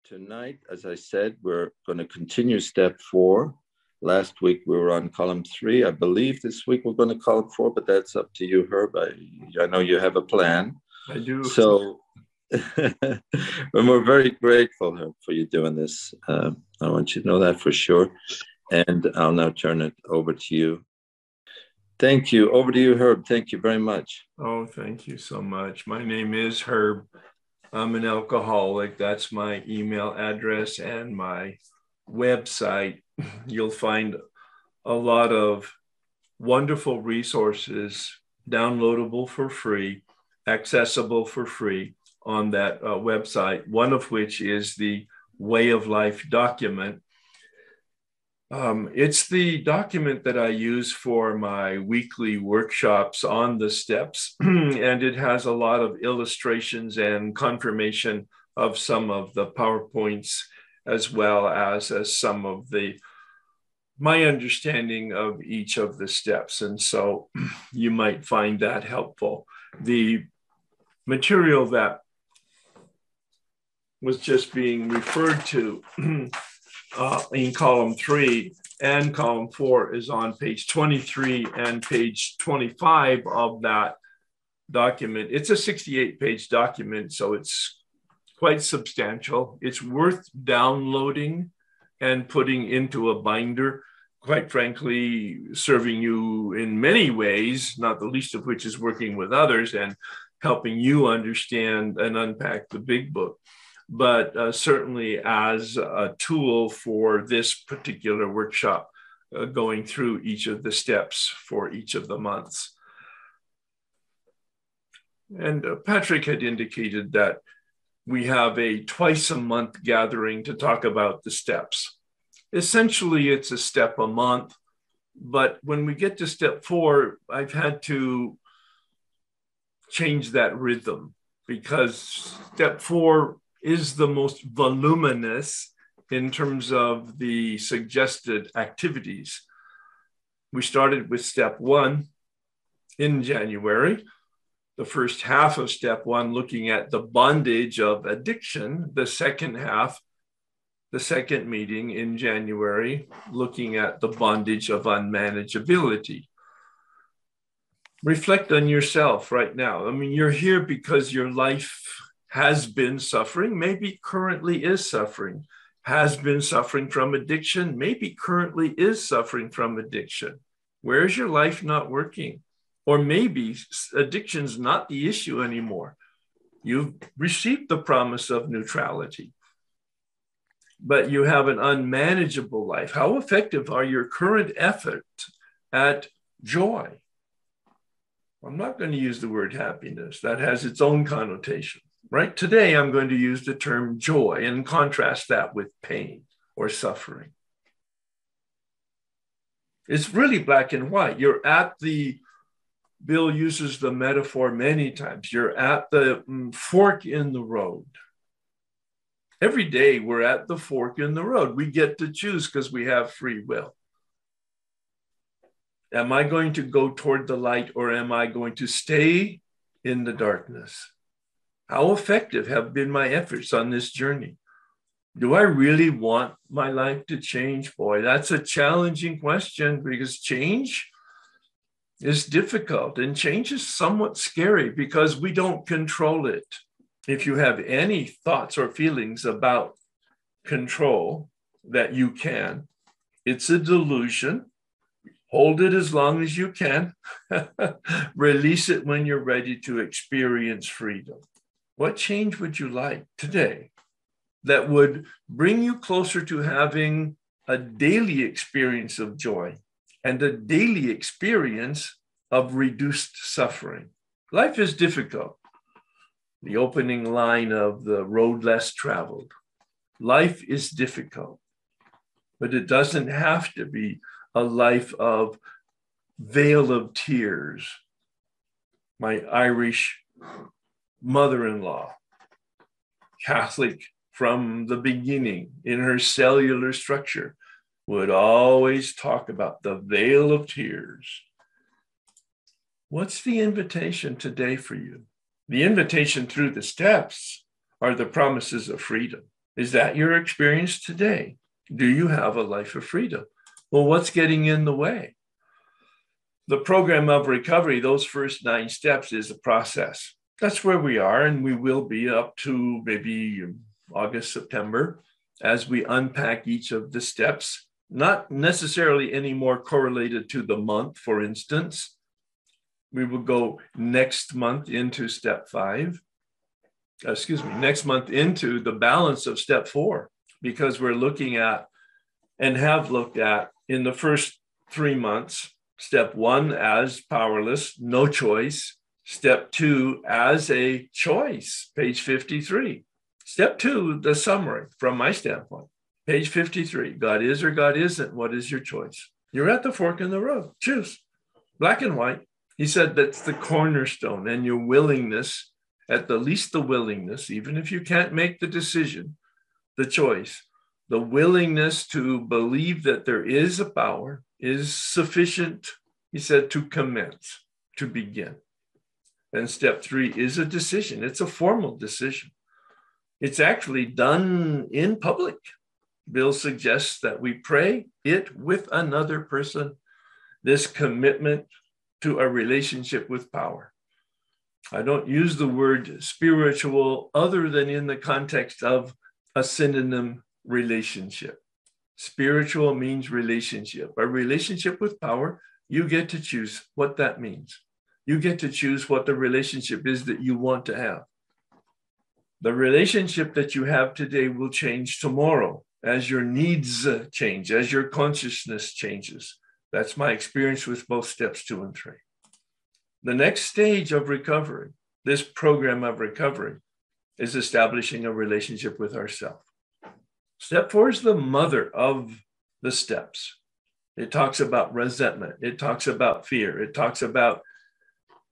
Tonight, as I said, we're going to continue step 4. Last week we were on column 3. I believe this week we're going to column 4, but that's up to you, Herb. I know you have a plan. I do. So, and we're very grateful, Herb, for you doing this. I want you to know that for sure. And I'll now turn it over to you. Thank you. Over to you, Herb. Thank you very much. Oh, thank you so much. My name is Herb. I'm an alcoholic. That's my email address and my website. You'll find a lot of wonderful resources downloadable for free, accessible for free on that website, one of which is the Way of Life document. It's the document that I use for my weekly workshops on the steps, and it has a lot of illustrations and confirmation of some of the PowerPoints, as well as some of my understanding of each of the steps. And so you might find that helpful. The material that was just being referred to in column 3 and column 4 is on page 23 and page 25 of that document. It's a 68-page document, so it's quite substantial. It's worth downloading and putting into a binder, quite frankly, serving you in many ways, not the least of which is working with others and helping you understand and unpack the big book. But certainly as a tool for this particular workshop, going through each of the steps for each of the months. And Patrick had indicated that we have a twice-a-month gathering to talk about the steps. Essentially, it's a step a month, but when we get to step 4, I've had to change that rhythm because step 4 is the most voluminous in terms of the suggested activities. We started with step 1 in January, the first half of step 1 looking at the bondage of addiction, the second half, the second meeting in January, looking at the bondage of unmanageability. Reflect on yourself right now. I mean, you're here because your life has been suffering, maybe currently is suffering, has been suffering from addiction, maybe currently is suffering from addiction. Where is your life not working? Or maybe addiction's not the issue anymore. You've received the promise of neutrality, but you have an unmanageable life. How effective are your current efforts at joy? I'm not going to use the word happiness. That has its own connotation. Right? Today, I'm going to use the term joy and contrast that with pain or suffering. It's really black and white. You're at Bill uses the metaphor many times. You're at the fork in the road. Every day, we're at the fork in the road. We get to choose because we have free will. Am I going to go toward the light or am I going to stay in the darkness? How effective have been my efforts on this journey? Do I really want my life to change? Boy, that's a challenging question because change is difficult and change is somewhat scary because we don't control it. If you have any thoughts or feelings about control that you can, it's a delusion. Hold it as long as you can. Release it when you're ready to experience freedom. What change would you like today that would bring you closer to having a daily experience of joy and a daily experience of reduced suffering? Life is difficult. The opening line of The Road Less Traveled. Life is difficult, but it doesn't have to be a life of veil of tears. My Irish mother-in-law, Catholic from the beginning in her cellular structure, would always talk about the veil of tears. What's the invitation today for you? The invitation through the steps are the promises of freedom. Is that your experience today? Do you have a life of freedom? Well, what's getting in the way? The program of recovery, those first 9 steps, is a process. That's where we are, and we will be up to maybe August, September, as we unpack each of the steps, not necessarily any more correlated to the month, for instance. We will go next month into step 5. Next month into the balance of step 4, because we're looking at and have looked at in the first 3 months, step 1 as powerless, no choice. Step 2 as a choice, page 53. Step 2, the summary from my standpoint, page 53. God is or God isn't. What is your choice? You're at the fork in the road. Choose. Black and white. He said that's the cornerstone, and your willingness, at the least the willingness, even if you can't make the decision, the choice, the willingness to believe that there is a power is sufficient, he said, to commence, to begin. And step 3 is a decision. It's a formal decision. It's actually done in public. Bill suggests that we pray it with another person, this commitment to a relationship with power. I don't use the word spiritual other than in the context of a synonym relationship. Spiritual means relationship. A relationship with power, you get to choose what that means. You get to choose what the relationship is that you want to have. The relationship that you have today will change tomorrow as your needs change, as your consciousness changes. That's my experience with both steps 2 and 3. The next stage of recovery, this program of recovery, is establishing a relationship with ourselves. Step 4 is the mother of the steps. It talks about resentment. It talks about fear. It talks about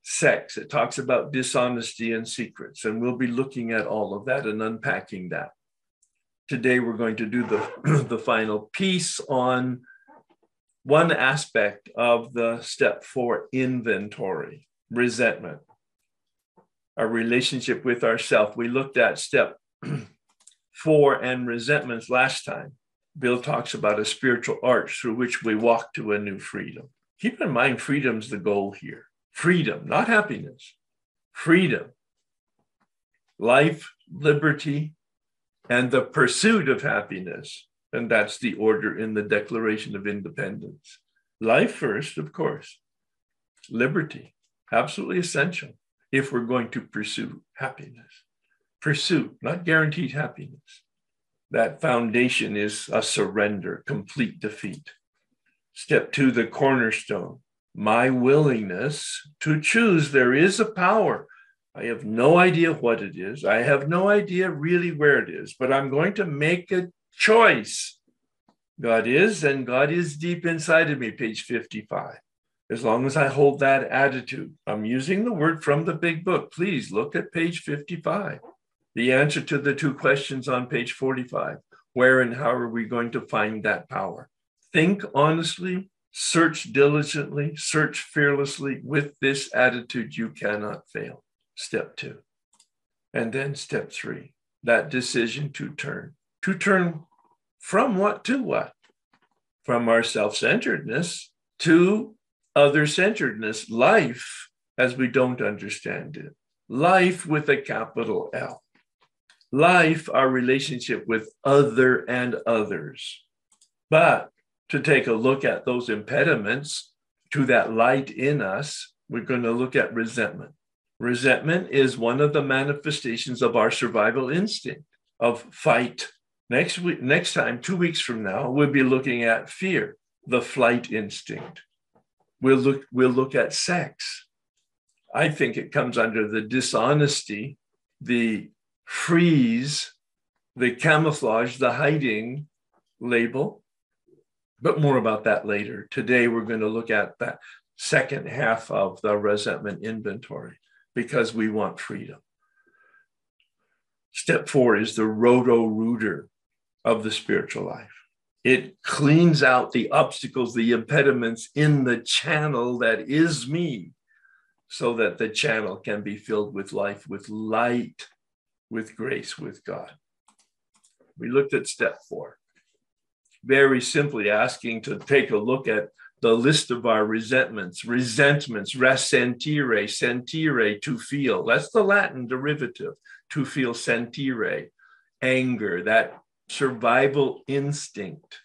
sex. It talks about dishonesty and secrets. And we'll be looking at all of that and unpacking that. Today, we're going to do the final piece on one aspect of the step 4 inventory, resentment, a relationship with ourself. We looked at step 4 and resentments last time. Bill talks about a spiritual arch through which we walk to a new freedom. Keep in mind, freedom's the goal here. Freedom, not happiness. Freedom, life, liberty, and the pursuit of happiness. And that's the order in the Declaration of Independence. Life first, of course. Liberty, absolutely essential if we're going to pursue happiness. Pursuit, not guaranteed happiness. That foundation is a surrender, complete defeat. Step 2, the cornerstone. My willingness to choose. There is a power. I have no idea what it is. I have no idea really where it is, but I'm going to make a choice. God is, and God is deep inside of me, page 55. As long as I hold that attitude, I'm using the word from the big book. Please look at page 55. The answer to the 2 questions on page 45. Where and how are we going to find that power? Think honestly, search diligently, search fearlessly. With this attitude, you cannot fail. Step 2. And then step 3, that decision to turn. To turn from what to what? From our self-centeredness to other-centeredness, life as we don't understand it. Life with a capital L. Life, our relationship with other and others. But to take a look at those impediments to that light in us, we're going to look at resentment. Resentment is one of the manifestations of our survival instinct of fight. Next time, 2 weeks from now, we'll be looking at fear, the flight instinct. We'll look at sex. I think it comes under the dishonesty, the freeze, the camouflage, the hiding label, but more about that later. Today, we're going to look at that second half of the resentment inventory because we want freedom. Step 4 is the roto-rooter of the spiritual life. It cleans out the obstacles, the impediments in the channel that is me, so that the channel can be filled with life, with light, with grace, with God. We looked at step 4. Very simply asking to take a look at the list of our resentments, sentire, to feel. That's the Latin derivative, to feel sentire, anger, that survival instinct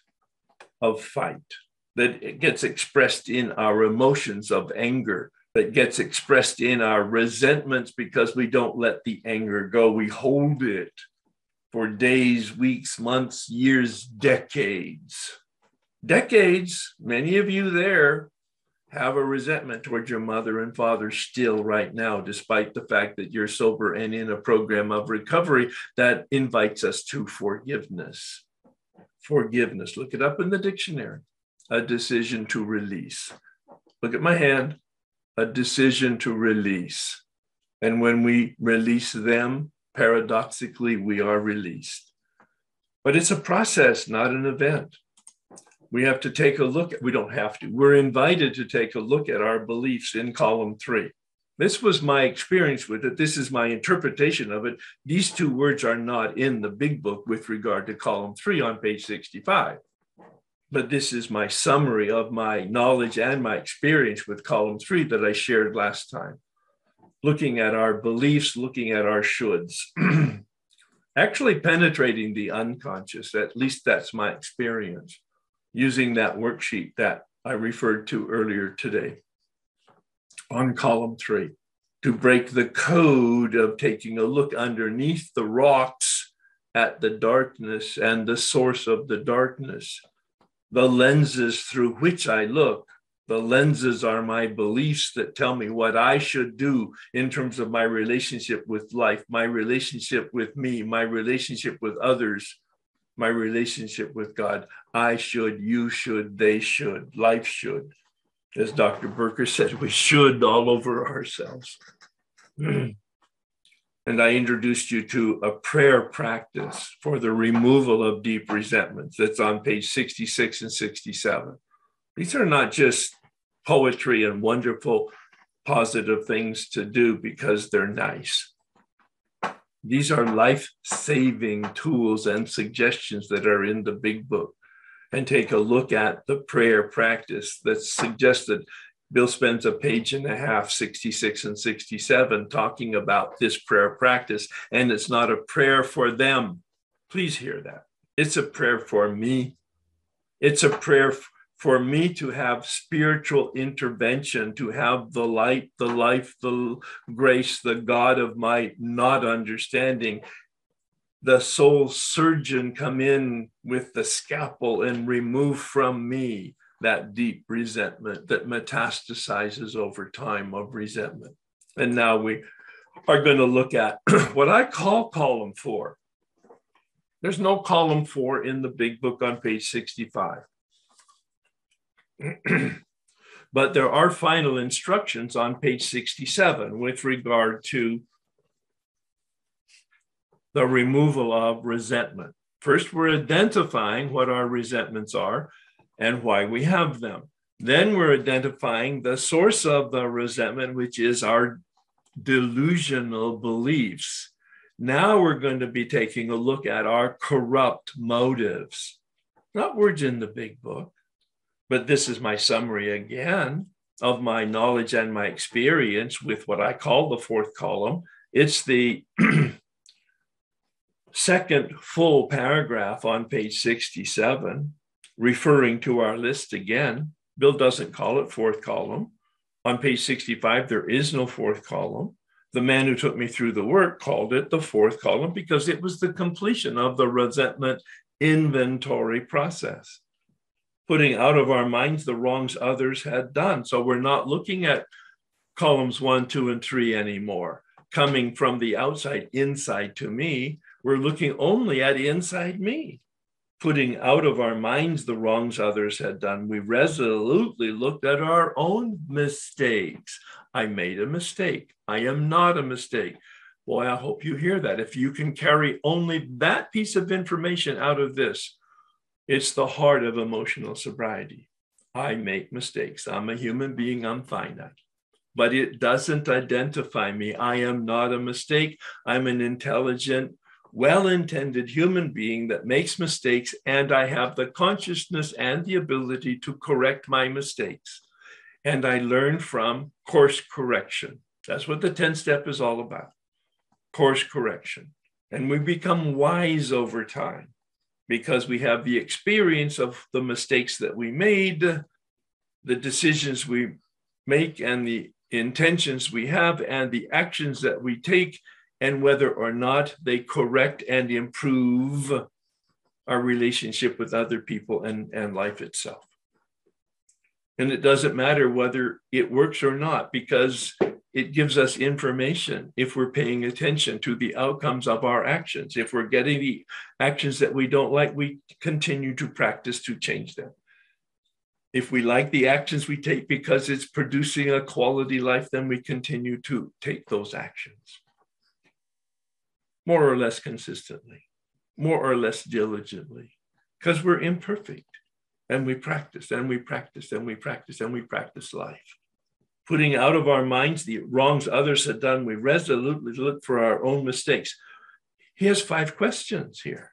of fight that gets expressed in our emotions of anger, that gets expressed in our resentments because we don't let the anger go. We hold it for days, weeks, months, years, decades. Decades, many of you there have a resentment towards your mother and father still right now, despite the fact that you're sober and in a program of recovery that invites us to forgiveness. Forgiveness, look it up in the dictionary. A decision to release. Look at my hand, a decision to release. And when we release them, paradoxically, we are released. But it's a process, not an event. We have to take a look at, we don't have to, we're invited to take a look at our beliefs in column 3. This was my experience with it. This is my interpretation of it. These 2 words are not in the big book with regard to column 3 on page 65. But this is my summary of my knowledge and my experience with column 3 that I shared last time. Looking at our beliefs, looking at our shoulds, actually penetrating the unconscious. At least that's my experience, using that worksheet that I referred to earlier today on column 3, to break the code of taking a look underneath the rocks at the darkness and the source of the darkness. The lenses through which I look, the lenses are my beliefs that tell me what I should do in terms of my relationship with life, my relationship with me, my relationship with others, my relationship with God. I should, you should, they should, life should. As Dr. Berker said, we should all over ourselves. And I introduced you to a prayer practice for the removal of deep resentments. That's on page 66 and 67. These are not just poetry and wonderful, positive things to do because they're nice. These are life-saving tools and suggestions that are in the big book. And take a look at the prayer practice that's suggested. Bill spends a page and a half, 66 and 67, talking about this prayer practice. And it's not a prayer for them. Please hear that. It's a prayer for me. It's a prayer for me to have spiritual intervention, to have the light, the life, the grace, the God of my not understanding, the soul surgeon come in with the scalpel and remove from me that deep resentment that metastasizes over time of resentment. And now we are going to look at what I call column 4. There's no column 4 in the big book on page 65. But there are final instructions on page 67 with regard to the removal of resentment. First, we're identifying what our resentments are and why we have them. Then we're identifying the source of the resentment, which is our delusional beliefs. Now we're going to be taking a look at our corrupt motives. Not words in the big book, but this is my summary again of my knowledge and my experience with what I call the 4th column. It's the second full paragraph on page 67, referring to our list again. Bill doesn't call it 4th column. On page 65, there is no 4th column. The man who took me through the work called it the 4th column because it was the completion of the resentment inventory process, putting out of our minds the wrongs others had done. So we're not looking at columns 1, 2, and 3 anymore, coming from the outside inside to me. We're looking only at inside me, putting out of our minds the wrongs others had done. We resolutely looked at our own mistakes. I made a mistake. I am not a mistake. Boy, I hope you hear that. If you can carry only that piece of information out of this, it's the heart of emotional sobriety. I make mistakes. I'm a human being. I'm finite. But it doesn't identify me. I am not a mistake. I'm an intelligent, well-intended human being that makes mistakes, and I have the consciousness and the ability to correct my mistakes. And I learn from course correction. That's what the 10-step is all about, course correction. And we become wise over time because we have the experience of the mistakes that we made, the decisions we make, and the intentions we have, and the actions that we take, and whether or not they correct and improve our relationship with other people and life itself. And it doesn't matter whether it works or not, because it gives us information if we're paying attention to the outcomes of our actions. If we're getting the actions that we don't like, we continue to practice to change them. If we like the actions we take because it's producing a quality life, then we continue to take those actions. More or less consistently, more or less diligently, because we're imperfect. And we practice, and we practice, and we practice, and we practice life. Putting out of our minds the wrongs others had done, we resolutely look for our own mistakes. He has 5 questions here.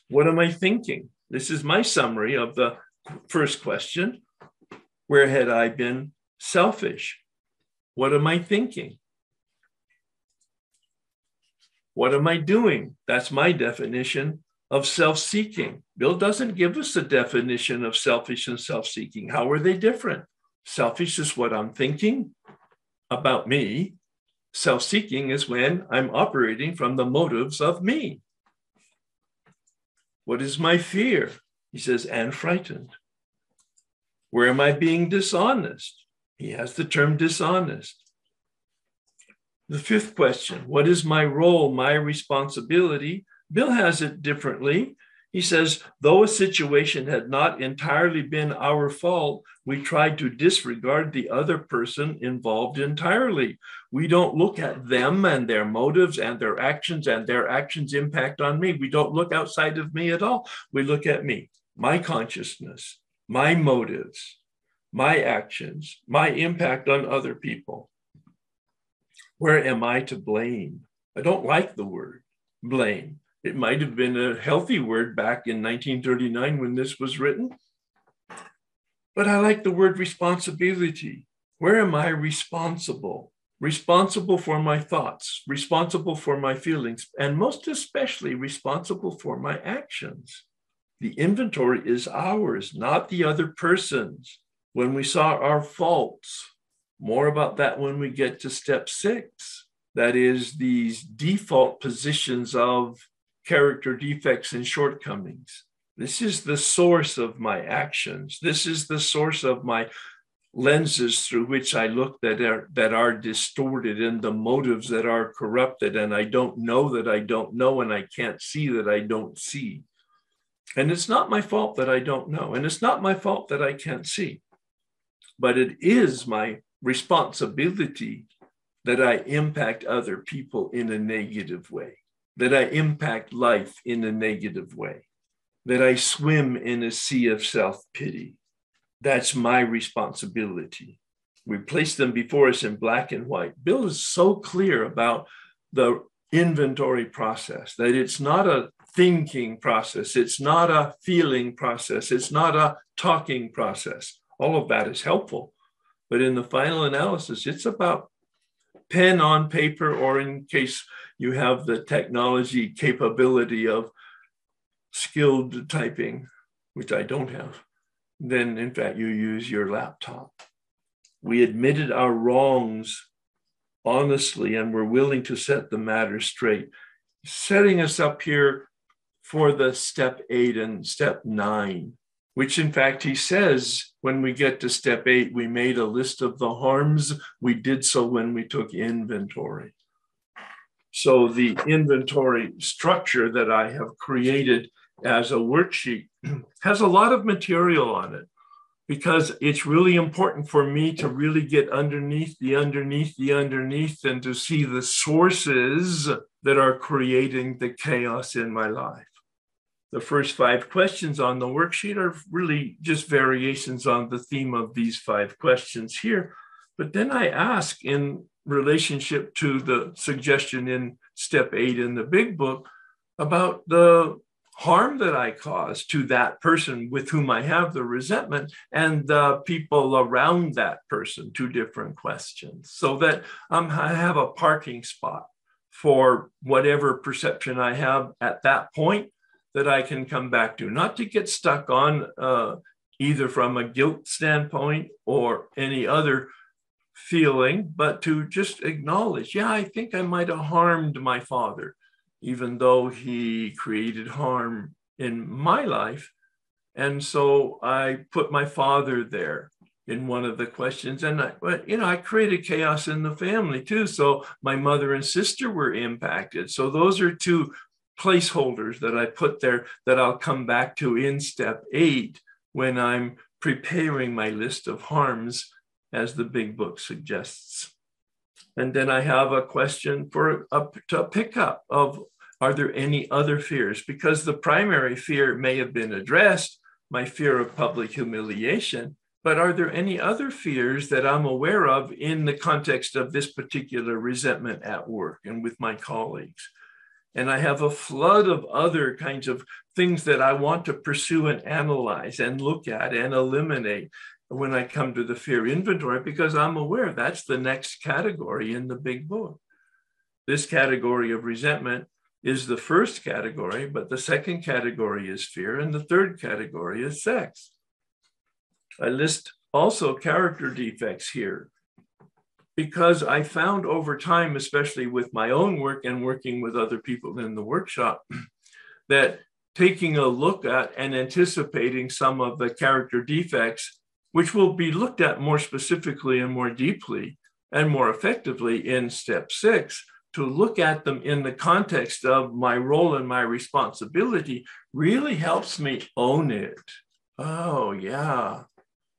What am I thinking? This is my summary of the first question. Where had I been selfish? What am I thinking? What am I doing? That's my definition of self-seeking. Bill doesn't give us a definition of selfish and self-seeking. How are they different? Selfish is what I'm thinking about me. Self-seeking is when I'm operating from the motives of me. What is my fear? He says, and frightened. Where am I being dishonest? He has the term dishonest. The 5th question, what is my role, my responsibility? Bill has it differently. He says, though a situation had not entirely been our fault, we tried to disregard the other person involved entirely. We don't look at them and their motives and their actions impact on me. We don't look outside of me at all. We look at me, my consciousness, my motives, my actions, my impact on other people. Where am I to blame? I don't like the word blame. It might have been a healthy word back in 1939 when this was written, but I like the word responsibility. Where am I responsible? Responsible for my thoughts, responsible for my feelings, and most especially responsible for my actions. The inventory is ours, not the other person's. When we saw our faults, more about that when we get to step 6. That is these default positions of character defects and shortcomings. This is the source of my actions. This is the source of my lenses through which I look that are distorted, and the motives that are corrupted, and I don't know that I don't know, and I can't see that I don't see. And it's not my fault that I don't know, and it's not my fault that I can't see, but it is my responsibility that I impact other people in a negative way, that I impact life in a negative way, that I swim in a sea of self-pity. That's my responsibility. We place them before us in black and white. Bill is so clear about the inventory process, that it's not a thinking process, it's not a feeling process, it's not a talking process. All of that is helpful. But in the final analysis, it's about pen on paper, or in case you have the technology capability of skilled typing, which I don't have, then in fact you use your laptop. We admitted our wrongs honestly and were willing to set the matter straight, setting us up here for the step 8 and step 9, which in fact he says when we get to step 8, we made a list of the harms. We did so when we took inventory. So the inventory structure that I have created as a worksheet has a lot of material on it, because it's really important for me to really get underneath, and to see the sources that are creating the chaos in my life. The first 5 questions on the worksheet are really just variations on the theme of these 5 questions here. But then I ask in relationship to the suggestion in step 8 in the big book about the harm that I cause to that person with whom I have the resentment and the people around that person, 2 different questions, so that I have a parking spot for whatever perception I have at that point that I can come back to, not to get stuck on either from a guilt standpoint or any other feeling, but to just acknowledge, yeah, I think I might have harmed my father, even though he created harm in my life. And so I put my father there in one of the questions. And I created chaos in the family too. So my mother and sister were impacted. So those are 2 placeholders that I put there that I'll come back to in step 8 when I'm preparing my list of harms, as the big book suggests. And then I have a question for a pickup of, are there any other fears? Because the primary fear may have been addressed, my fear of public humiliation, but are there any other fears that I'm aware of in the context of this particular resentment at work and with my colleagues? And I have a flood of other kinds of things that I want to pursue and analyze and look at and eliminate when I come to the fear inventory, because I'm aware that's the next category in the big book. This category of resentment is the first category, but the second category is fear, and the third category is sex. I list also character defects here, because I found over time, especially with my own work and working with other people in the workshop, that taking a look at and anticipating some of the character defects, which will be looked at more specifically and more deeply and more effectively in step 6, to look at them in the context of my role and my responsibility really helps me own it. Oh, yeah.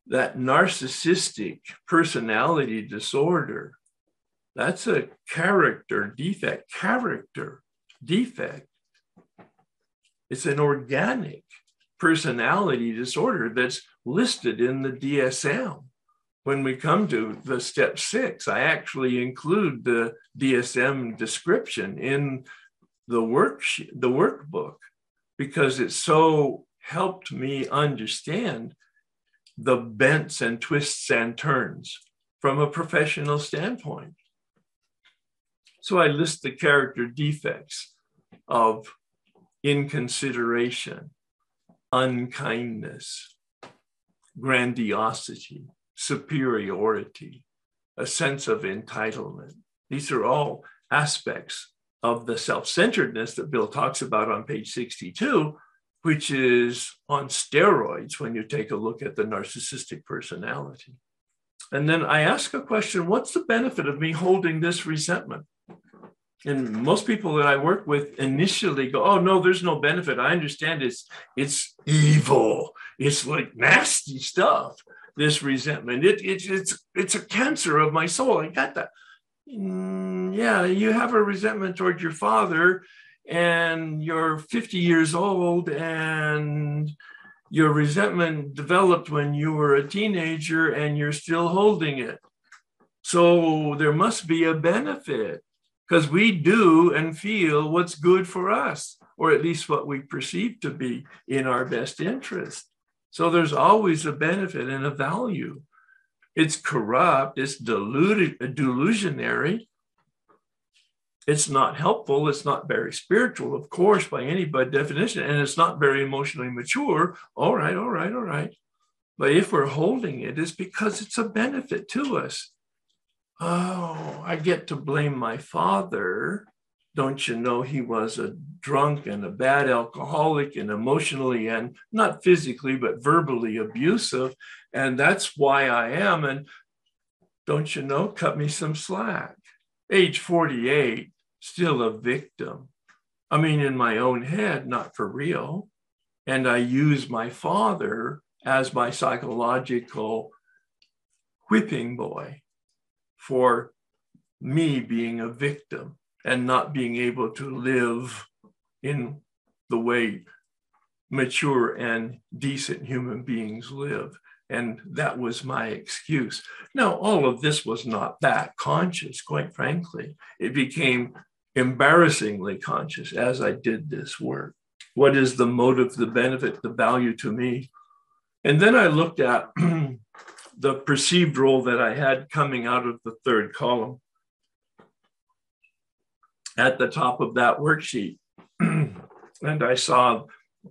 That narcissistic personality disorder, that's a character defect. It's an organic personality disorder that's listed in the DSM. When we come to the step 6, I actually include the DSM description in the workbook, because it so helped me understand the bends and twists and turns from a professional standpoint. So I list the character defects of inconsideration, unkindness, grandiosity, superiority, a sense of entitlement. These are all aspects of the self-centeredness that Bill talks about on page 62, which is on steroids when you take a look at the narcissistic personality. And then I ask a question, what's the benefit of me holding this resentment? And most people that I work with initially go, oh, no, there's no benefit. I understand it's evil. It's like nasty stuff, this resentment. It's a cancer of my soul. I got that. Yeah, you have a resentment toward your father, and you're 50 years old, and your resentment developed when you were a teenager, and you're still holding it. So there must be a benefit, because we do and feel what's good for us, or at least what we perceive to be in our best interest. So there's always a benefit and a value. It's corrupt, it's delusionary. It's not helpful. It's not very spiritual, of course, by any definition, and it's not very emotionally mature. All right. But if we're holding it, it's because it's a benefit to us. Oh, I get to blame my father. Don't you know he was a drunk and a bad alcoholic and emotionally and not physically, but verbally abusive. And that's why I am. And don't you know, cut me some slack. Age 48. Still a victim. I mean, in my own head, not for real. And I use my father as my psychological whipping boy for me being a victim and not being able to live in the way mature and decent human beings live. And that was my excuse. Now, all of this was not that conscious, quite frankly. It became embarrassingly conscious as I did this work. What is the motive, the benefit, the value to me? And then I looked at the perceived role that I had coming out of the third column at the top of that worksheet. And I saw,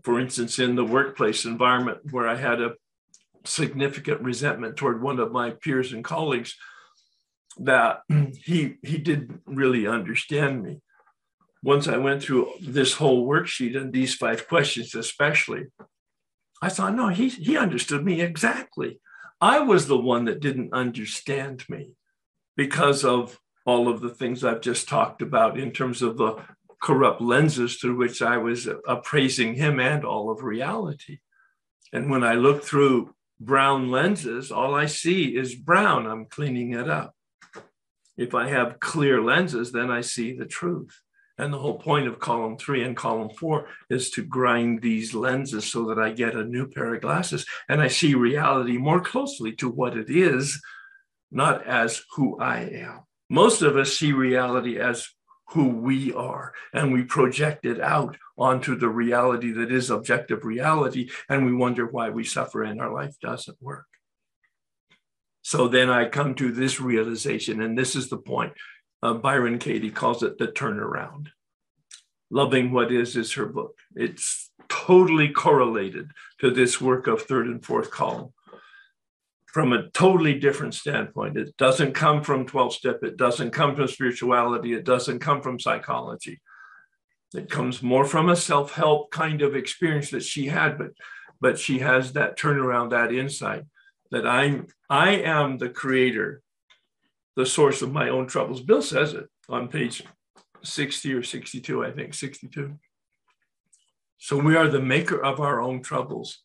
for instance, in the workplace environment where I had a significant resentment toward one of my peers and colleagues, that he didn't really understand me. Once I went through this whole worksheet and these 5 questions especially, I thought, no, he understood me exactly. I was the one that didn't understand me because of all of the things I've just talked about in terms of the corrupt lenses through which I was appraising him and all of reality. And when I look through brown lenses, all I see is brown. I'm cleaning it up. If I have clear lenses, then I see the truth. And the whole point of column 3 and column 4 is to grind these lenses so that I get a new pair of glasses and I see reality more closely to what it is, not as who I am. Most of us see reality as who we are, and we project it out onto the reality that is objective reality, and we wonder why we suffer and our life doesn't work. So then I come to this realization, and this is the point. Byron Katie calls it the turnaround. Loving What Is her book. It's totally correlated to this work of third and fourth column from a totally different standpoint. It doesn't come from 12-step. It doesn't come from spirituality. It doesn't come from psychology. It comes more from a self-help kind of experience that she had, but she has that turnaround, that insight that I am the creator, the source of my own troubles. Bill says it on page 60 or 62, I think, 62. So we are the maker of our own troubles.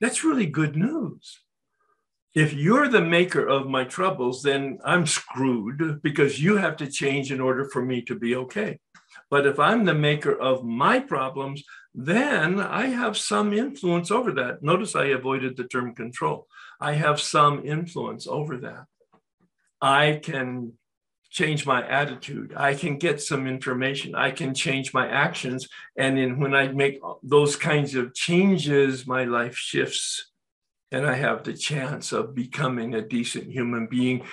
That's really good news. If you're the maker of my troubles, then I'm screwed because you have to change in order for me to be okay. But if I'm the maker of my problems, then I have some influence over that. Notice I avoided the term control. I have some influence over that. I can change my attitude. I can get some information. I can change my actions. And when I make those kinds of changes, my life shifts. And I have the chance of becoming a decent human being,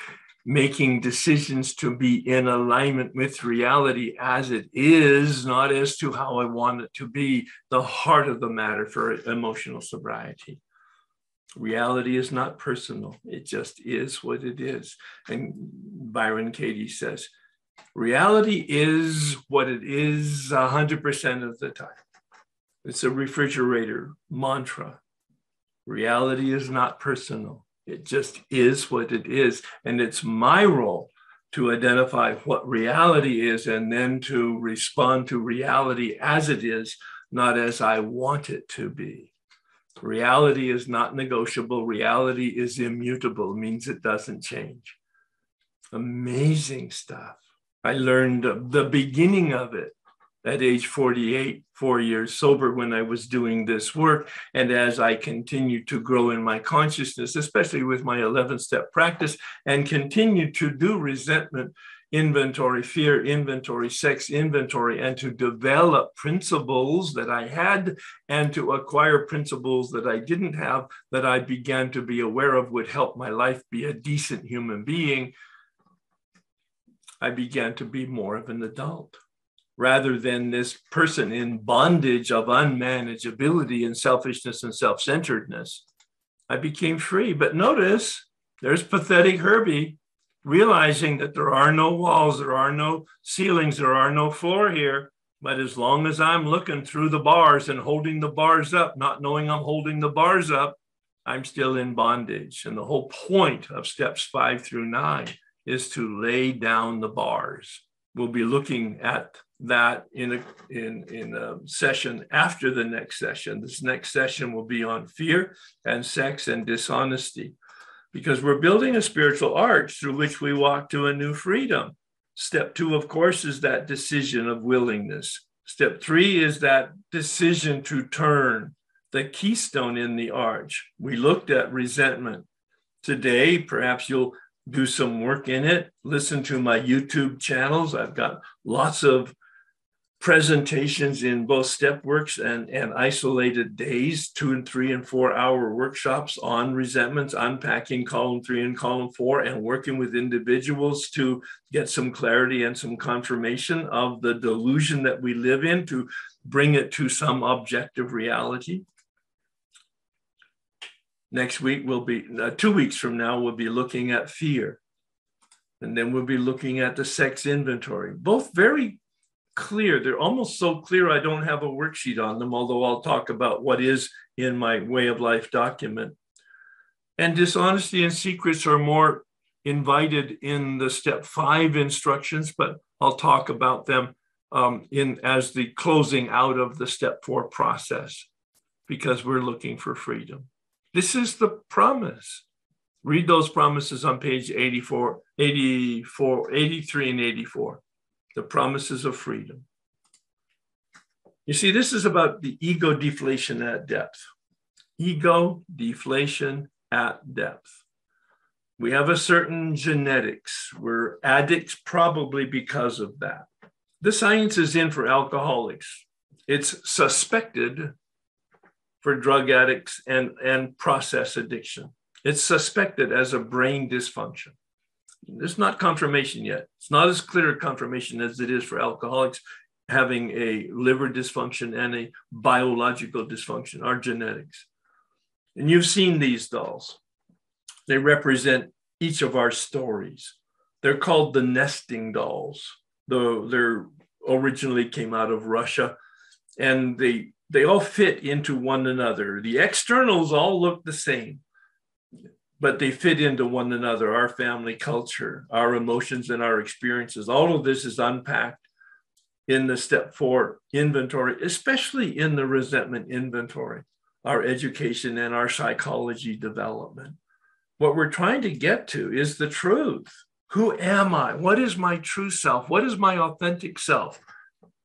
making decisions to be in alignment with reality as it is, not as to how I want it to be, the heart of the matter for emotional sobriety. Reality is not personal. It just is what it is. And Byron Katie says, reality is what it is 100% of the time. It's a refrigerator mantra. Reality is not personal. It just is what it is. And it's my role to identify what reality is and then to respond to reality as it is, not as I want it to be. Reality is not negotiable. Reality is immutable, means it doesn't change. Amazing stuff. I learned the beginning of it at age 48, 4 years sober when I was doing this work. And as I continued to grow in my consciousness, especially with my 11-step practice, and continued to do resentment inventory, fear inventory, sex inventory, and to develop principles that I had and to acquire principles that I didn't have, that I began to be aware of would help my life be a decent human being, I began to be more of an adult. Rather than this person in bondage of unmanageability and selfishness and self-centeredness, I became free. But notice, there's pathetic Herbie, realizing that there are no walls, there are no ceilings, there are no floor here. But as long as I'm looking through the bars and holding the bars up, not knowing I'm holding the bars up, I'm still in bondage. And the whole point of steps 5 through 9 is to lay down the bars. We'll be looking at that in a session after the next session. This next session will be on fear and sex and dishonesty, because we're building a spiritual arch through which we walk to a new freedom. Step 2, of course, is that decision of willingness. Step 3 is that decision to turn the keystone in the arch. We looked at resentment. Today, perhaps you'll do some work in it. Listen to my YouTube channels. I've got lots of presentations in both step works and isolated days, 2 and 3 and 4 hour workshops on resentments, unpacking column 3 and column 4, and working with individuals to get some clarity and some confirmation of the delusion that we live in, to bring it to some objective reality. Next week will be, 2 weeks from now, we'll be looking at fear. And then we'll be looking at the sex inventory. Both very clear. They're almost so clear I don't have a worksheet on them, although I'll talk about what is in my Way of Life document. And dishonesty and secrets are more invited in the step 5 instructions, but I'll talk about them as the closing out of the step 4 process, because we're looking for freedom. This is the promise. Read those promises on page 83 and 84. The promises of freedom. You see, this is about the ego deflation at depth. Ego deflation at depth. We have a certain genetics. We're addicts probably because of that. The science is in for alcoholics. It's suspected for drug addicts and process addiction. It's suspected as a brain dysfunction. There's not confirmation yet. It's not as clear a confirmation as it is for alcoholics having a liver dysfunction and a biological dysfunction, our genetics. And you've seen these dolls. They represent each of our stories. They're called the nesting dolls, though they're originally came out of Russia, and they all fit into one another. The externals all look the same, but they fit into one another, our family culture, our emotions and our experiences. All of this is unpacked in the step 4 inventory, especially in the resentment inventory, our education and our psychology development. What we're trying to get to is the truth. Who am I? What is my true self? What is my authentic self?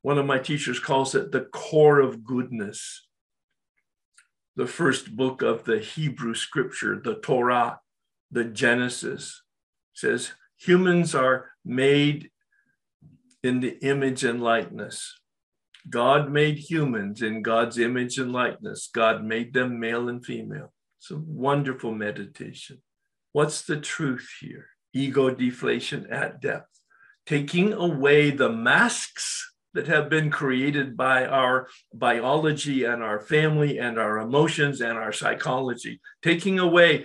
One of my teachers calls it the core of goodness. The first book of the Hebrew scripture, the Torah, the Genesis, says humans are made in the image and likeness. God made humans in God's image and likeness. God made them male and female. It's a wonderful meditation. What's the truth here? Ego deflation at depth. Taking away the masks that have been created by our biology and our family and our emotions and our psychology. Taking away,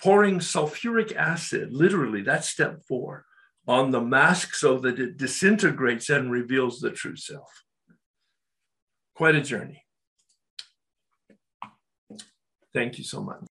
pouring sulfuric acid, literally, that's step 4, on the mask so that it disintegrates and reveals the true self. Quite a journey. Thank you so much.